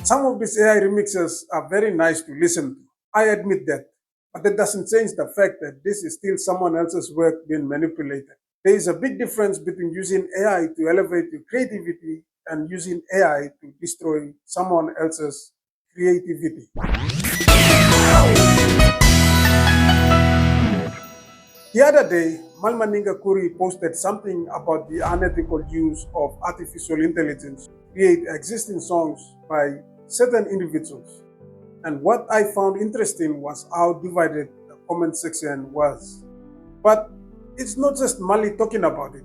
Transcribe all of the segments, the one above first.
Some of these AI remixes are very nice to listen to. I admit that. But that doesn't change the fact that this is still someone else's work being manipulated. There is a big difference between using AI to elevate your creativity and using AI to destroy someone else's creativity. The other day, Malmaninga Kuri posted something about the unethical use of artificial intelligence to create existing songs by certain individuals. And what I found interesting was how divided the comment section was. But it's not just Mali talking about it.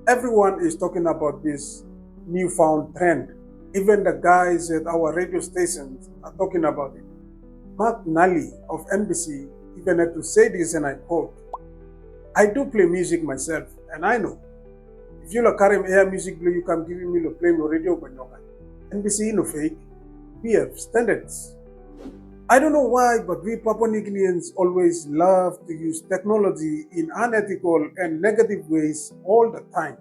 Everyone is talking about this newfound trend. Even the guys at our radio stations are talking about it. Mark Nally of NBC even had to say this, and I quote, "I do play music myself, and I know. If you carry air music play, you can give me play no radio banyoga. NBC no fake. We have standards." I don't know why, but we Papua New Guineans always love to use technology in unethical and negative ways all the time,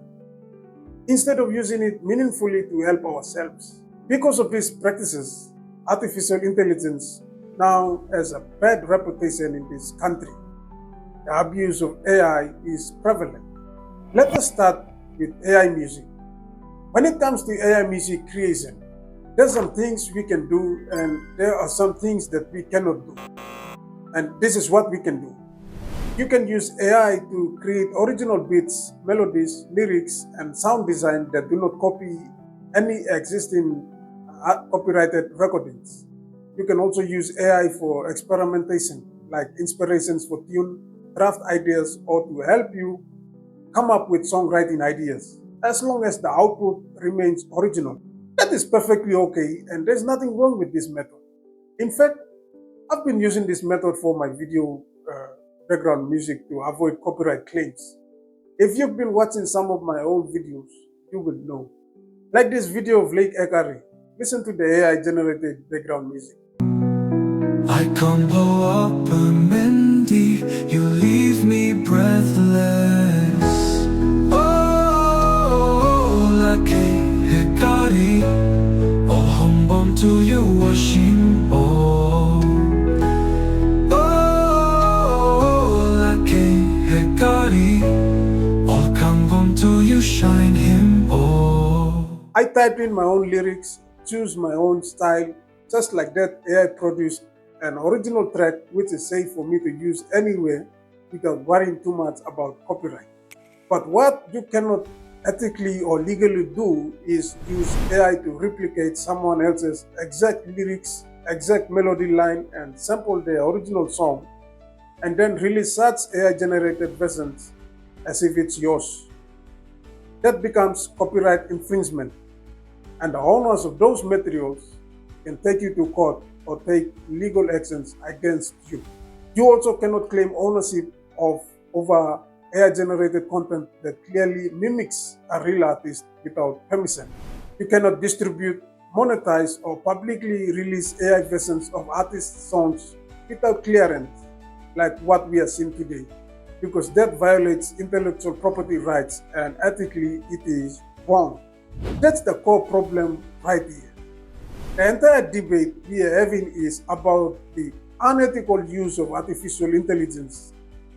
instead of using it meaningfully to help ourselves. Because of these practices, artificial intelligence now has a bad reputation in this country. The abuse of AI is prevalent. Let us start with AI music. When it comes to AI music creation, there's some things we can do and there are some things that we cannot do. And this is what we can do. You can use AI to create original beats, melodies, lyrics, and sound design that do not copy any existing copyrighted recordings. You can also use AI for experimentation, like inspirations for tune, draft ideas, or to help you come up with songwriting ideas, as long as the output remains original. That is perfectly okay, and there's nothing wrong with this method. In fact, I've been using this method for my video background music to avoid copyright claims. If you've been watching some of my old videos, you will know. Like this video of Lake Ekari. Listen to the AI-generated background music. I come up a Mendy, you leave me breathless. Oh, like Hikari, oh, humbum to you washing. Oh, like Hikari, oh, come to you shine him. Oh, I type in my own lyrics, choose my own style, just like that AI produced an original track which is safe for me to use anywhere without worrying too much about copyright. But what you cannot ethically or legally do is use AI to replicate someone else's exact lyrics, exact melody line, and sample their original song, and then release such AI-generated versions as if it's yours. That becomes copyright infringement, and the owners of those materials can take you to court or take legal actions against you. You also cannot claim ownership of over AI-generated content that clearly mimics a real artist without permission. You cannot distribute, monetize, or publicly release AI versions of artists' songs without clearance, like what we are seeing today, because that violates intellectual property rights and ethically it is wrong. That's the core problem right here. The entire debate we are having is about the unethical use of artificial intelligence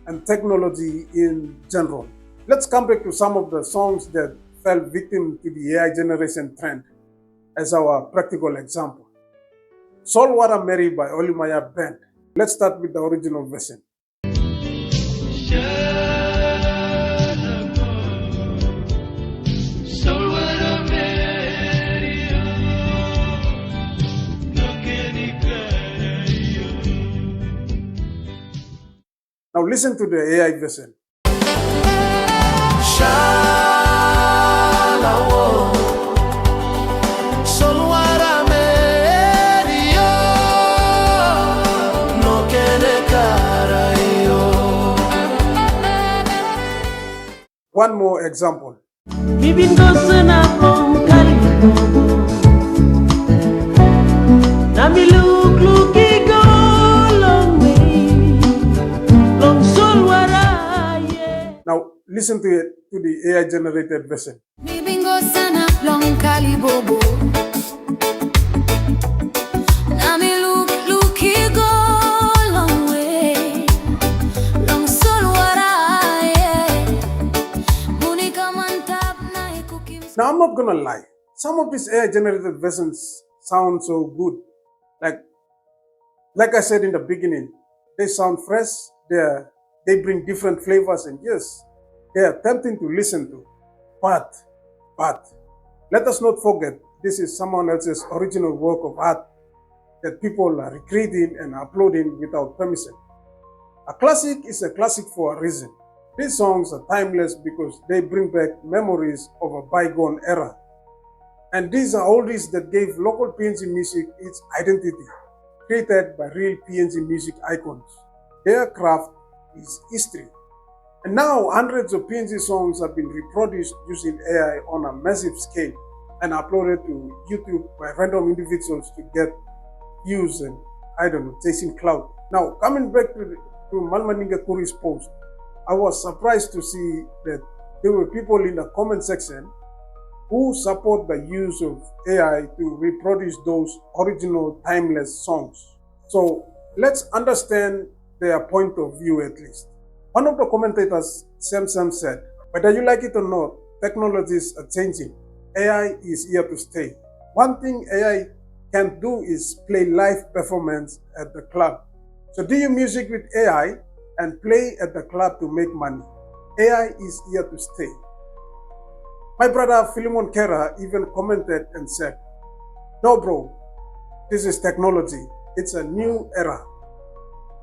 and technology in general. Let's come back to some of the songs that fell victim to the AI generation trend as our practical example. Saltwater Mary by Olimaya Band. Let's start with the original version. Now listen to the AI version. One more example. Now listen to it, to the AI-generated version. I'm not gonna lie. Some of these AI-generated versions sound so good. Like, like I said in the beginning, they sound fresh. They bring different flavors, and yes, they are tempting to listen to. But, but, let us not forget this is someone else's original work of art that people are recreating and uploading without permission. A classic is a classic for a reason. These songs are timeless because they bring back memories of a bygone era. And these are oldies that gave local PNG music its identity, created by real PNG music icons. Their craft is history. And now hundreds of PNG songs have been reproduced using AI on a massive scale and uploaded to YouTube by random individuals to get views and, chasing clout. Now, coming back to Malmaninga Kuri's post, I was surprised to see that there were people in the comment section who support the use of AI to reproduce those original timeless songs. So let's understand their point of view at least. One of the commentators, Sam said, whether you like it or not, technologies are changing. AI is here to stay. One thing AI can do is play live performance at the club. So do your music with AI and play at the club to make money. AI is here to stay. My brother Philemon Kera even commented and said, no bro, this is technology. It's a new era.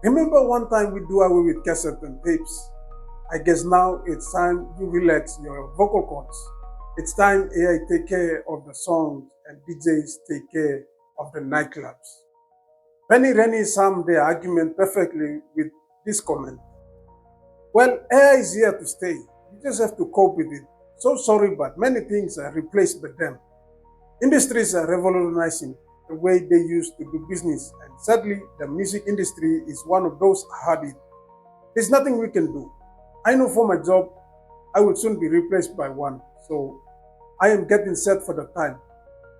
Remember one time we do away with cassette and tapes? I guess now it's time you relax your vocal cords. It's time AI take care of the songs and DJs take care of the nightclubs. Penny Rennie summed their argument perfectly with this comment. Well, AI is here to stay. You just have to cope with it. So sorry, but many things are replaced by them. Industries are revolutionizing the way they used to do business, and sadly, the music industry is one of those hard hit. There's nothing we can do. I know for my job, I will soon be replaced by one, so I am getting set for the time.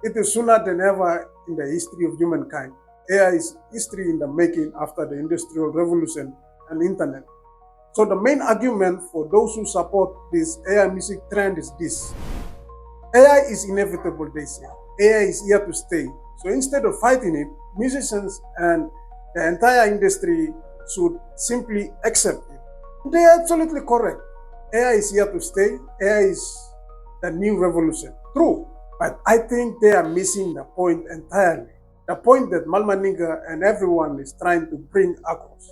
It is sooner than ever in the history of humankind. AI is history in the making after the Industrial Revolution and Internet. So the main argument for those who support this AI music trend is this. AI is inevitable, they say. AI is here to stay. So instead of fighting it, musicians and the entire industry should simply accept it. They are absolutely correct. AI is here to stay. AI is the new revolution. True, but I think they are missing the point entirely. The point that Malmaninga and everyone is trying to bring across.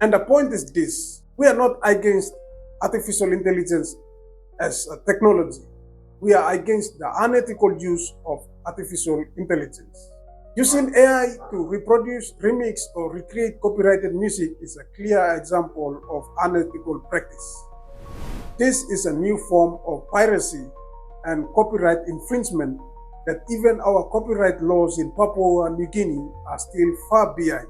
And the point is this. We are not against artificial intelligence as a technology. We are against the unethical use of artificial intelligence. Using AI to reproduce, remix, or recreate copyrighted music is a clear example of unethical practice. This is a new form of piracy and copyright infringement that even our copyright laws in Papua New Guinea are still far behind.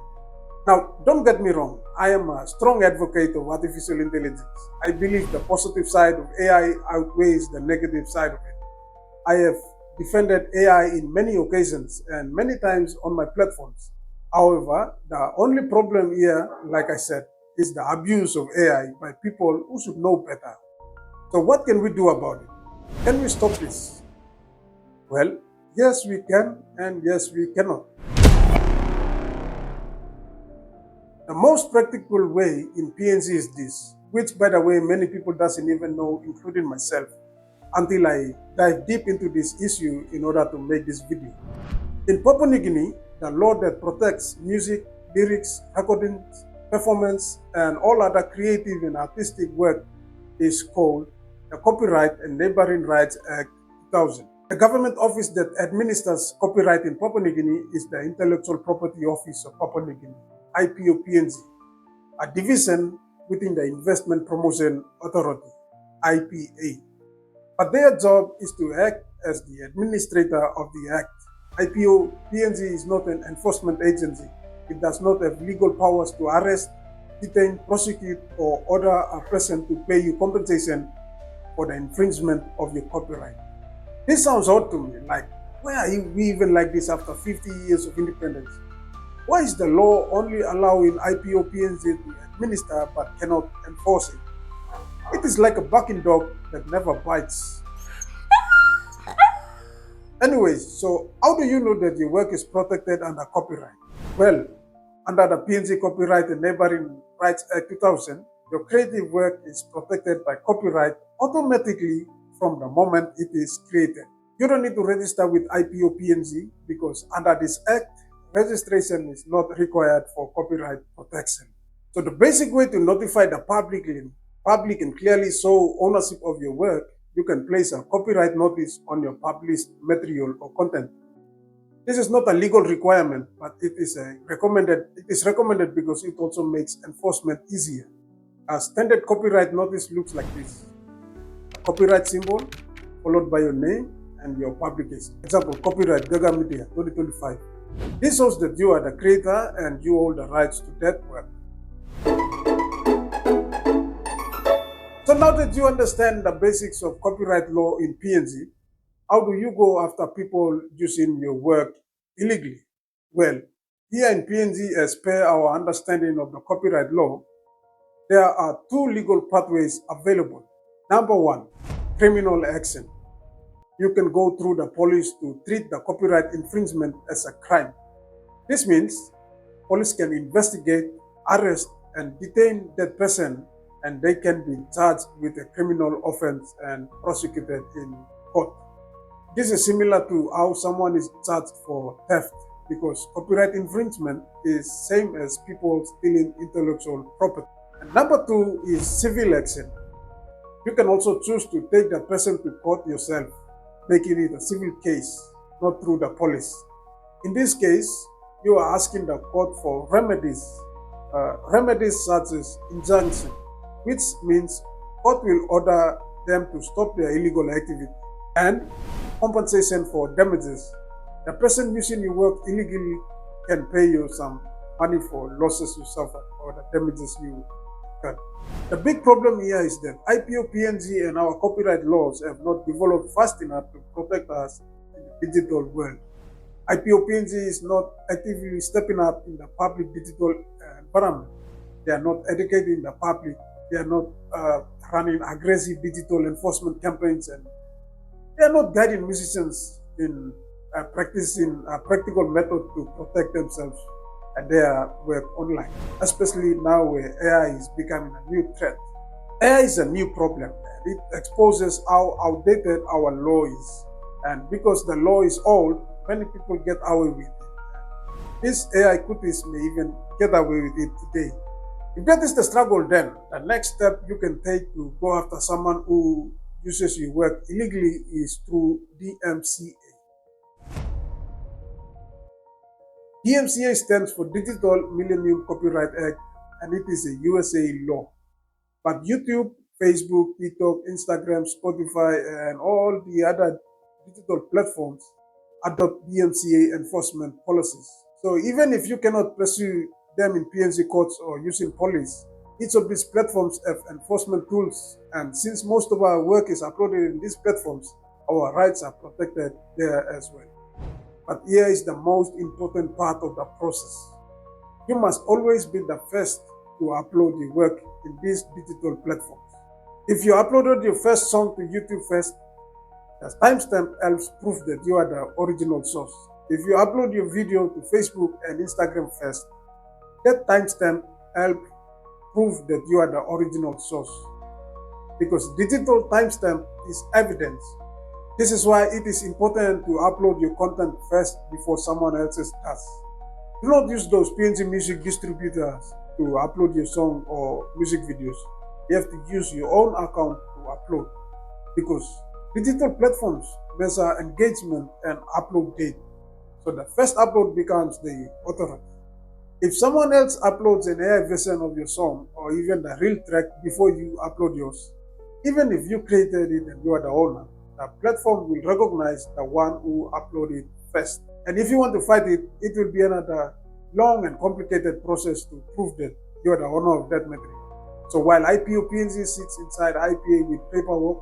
Now, don't get me wrong, I am a strong advocate of artificial intelligence. I believe the positive side of AI outweighs the negative side of it. I have defended AI in many occasions and many times on my platforms. However, the only problem here, like I said, is the abuse of AI by people who should know better. So what can we do about it? Can we stop this? Well, yes we can and yes we cannot. The most practical way in PNG is this, which by the way many people doesn't even know, including myself, until I dive deep into this issue in order to make this video. In Papua New Guinea, the law that protects music, lyrics, recordings, performance, and all other creative and artistic work is called the Copyright and Neighboring Rights Act 2000. The government office that administers copyright in Papua New Guinea is the Intellectual Property Office of Papua New Guinea, IPO-PNG, a division within the Investment Promotion Authority, IPA. But their job is to act as the administrator of the act. IPO-PNG is not an enforcement agency. It does not have legal powers to arrest, detain, prosecute, or order a person to pay you compensation for the infringement of your copyright. This sounds odd to me, like, why are we even like this after 50 years of independence? Why is the law only allowing IPO-PNG to administer but cannot enforce it? It is like a barking dog that never bites. Anyways, so how do you know that your work is protected under copyright? Well, under the PNG Copyright and Neighboring Rights Act 2000, your creative work is protected by copyright automatically from the moment it is created. You don't need to register with IPO PNG because under this act, registration is not required for copyright protection. So the basic way to notify the public and clearly show ownership of your work, you can place a copyright notice on your published material or content. This is not a legal requirement, but it is recommended because it also makes enforcement easier. A standard copyright notice looks like this: a copyright symbol followed by your name and your publication. Example, copyright Gaga Media 2025. This shows that you are the creator and you hold the rights to that work. So now that you understand the basics of copyright law in PNG, how do you go after people using your work illegally? Well, here in PNG, as per our understanding of the copyright law, there are two legal pathways available. Number one, criminal action. You can go through the police to treat the copyright infringement as a crime. This means police can investigate, arrest, and detain that person, and they can be charged with a criminal offense and prosecuted in court. This is similar to how someone is charged for theft, because copyright infringement is same as people stealing intellectual property. And number two is civil action. You can also choose to take the person to court yourself, making it a civil case, not through the police. In this case, you are asking the court for remedies such as injunction, which means court will order them to stop their illegal activity, and compensation for damages. The person using your work illegally can pay you some money for losses you suffered or the damages you incurred. The big problem here is that IPO PNG and our copyright laws have not developed fast enough to protect us in the digital world. IPO PNG is not actively stepping up in the public digital environment. They are not educating the public. They are not running aggressive digital enforcement campaigns, and they are not guiding musicians in practicing a practical method to protect themselves and their work online, especially now where AI is becoming a new threat. AI is a new problem. It exposes how outdated our law is. And because the law is old, many people get away with it. This AI cookies may even get away with it today. If that is the struggle, then the next step you can take to go after someone who uses your work illegally is through DMCA. DMCA stands for Digital Millennium Copyright Act, and it is a USA law. But YouTube, Facebook, TikTok, Instagram, Spotify, and all the other digital platforms adopt DMCA enforcement policies. So even if you cannot pursue them in PNG courts or using police, each of these platforms have enforcement tools, and since most of our work is uploaded in these platforms, our rights are protected there as well. But here is the most important part of the process. You must always be the first to upload your work in these digital platforms. If you uploaded your first song to YouTube first, the timestamp helps prove that you are the original source. If you upload your video to Facebook and Instagram first, that timestamp helps prove that you are the original source. Because digital timestamp is evidence. This is why it is important to upload your content first before someone else's does. Do not use those PNG music distributors to upload your song or music videos. You have to use your own account to upload, because digital platforms measure engagement and upload date. So the first upload becomes the authority. If someone else uploads an AI version of your song or even the real track before you upload yours, even if you created it and you are the owner, the platform will recognize the one who uploaded first. And if you want to fight it, it will be another long and complicated process to prove that you are the owner of that material. So while IPO PNG sits inside IPA with paperwork,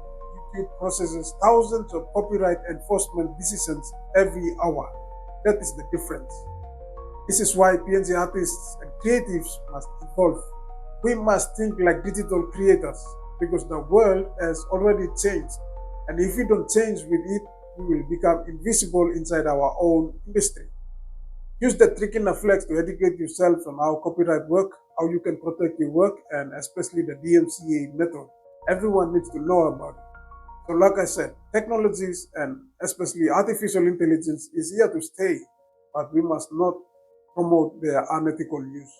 YouTube processes thousands of copyright enforcement decisions every hour. That is the difference. This is why PNG artists and creatives must evolve. We must think like digital creators, because the world has already changed. And if we don't change with it, we will become invisible inside our own industry. Use the trick in the flex to educate yourself on how copyright work, how you can protect your work, and especially the DMCA method. Everyone needs to know about it. So like I said, technologies and especially artificial intelligence is here to stay, but we must not promote their unethical use.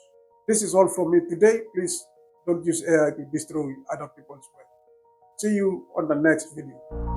This is all from me today. Please don't use AI to destroy other people's work. See you on the next video.